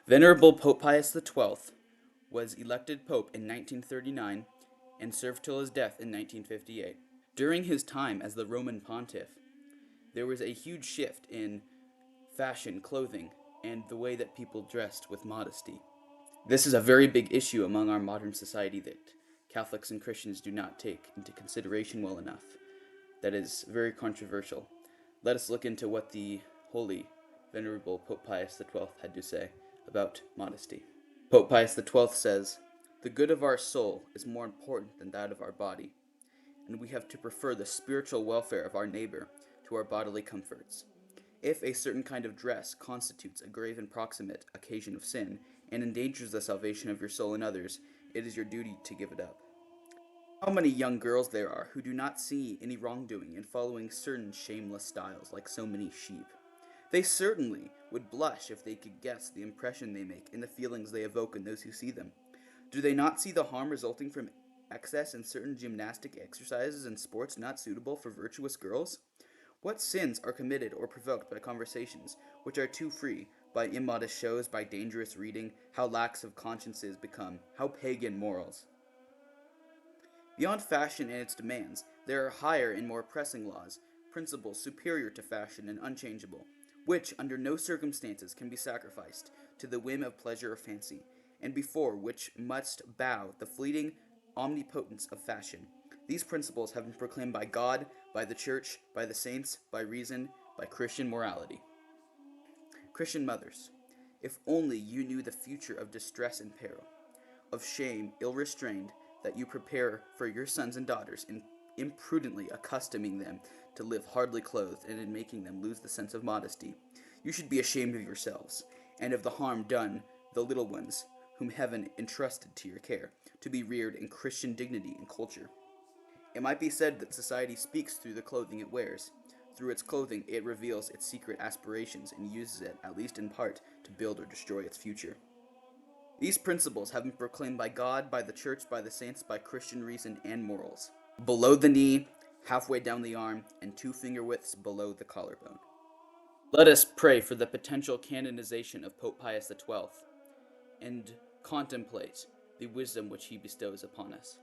Venerable Pope Pius XII was elected Pope in 1939 and served till his death in 1958. During his time as the Roman Pontiff, there was a huge shift in fashion, clothing, and the way that people dressed with modesty. This is a very big issue among our modern society that Catholics and Christians do not take into consideration well enough. That is very controversial. Let us look into what the Holy Venerable Pope Pius XII had to say about modesty. Pope Pius XII says, "The good of our soul is more important than that of our body, and we have to prefer the spiritual welfare of our neighbor to our bodily comforts. If a certain kind of dress constitutes a grave and proximate occasion of sin, and endangers the salvation of your soul and others, it is your duty to give it up." How many young girls there are who do not see any wrongdoing in following certain shameless styles like so many sheep. They certainly would blush if they could guess the impression they make and the feelings they evoke in those who see them. Do they not see the harm resulting from excess in certain gymnastic exercises and sports not suitable for virtuous girls? What sins are committed or provoked by conversations which are too free, by immodest shows, by dangerous reading, how lax of consciences become, how pagan morals? Beyond fashion and its demands, there are higher and more pressing laws, principles superior to fashion and unchangeable, which under no circumstances can be sacrificed to the whim of pleasure or fancy, and before which must bow the fleeting omnipotence of fashion. These principles have been proclaimed by God, by the Church, by the saints, by reason, by Christian morality. Christian mothers, if only you knew the future of distress and peril, of shame ill-restrained, that you prepare for your sons and daughters in imprudently accustoming them to live hardly clothed and in making them lose the sense of modesty, you should be ashamed of yourselves, and of the harm done the little ones whom heaven entrusted to your care, to be reared in Christian dignity and culture. It might be said that society speaks through the clothing it wears. Through its clothing, it reveals its secret aspirations and uses it, at least in part, to build or destroy its future. These principles have been proclaimed by God, by the Church, by the saints, by Christian reason and morals. Below the knee, halfway down the arm, and 2 finger widths below the collarbone. Let us pray for the potential canonization of Pope Pius XII and contemplate the wisdom which he bestows upon us.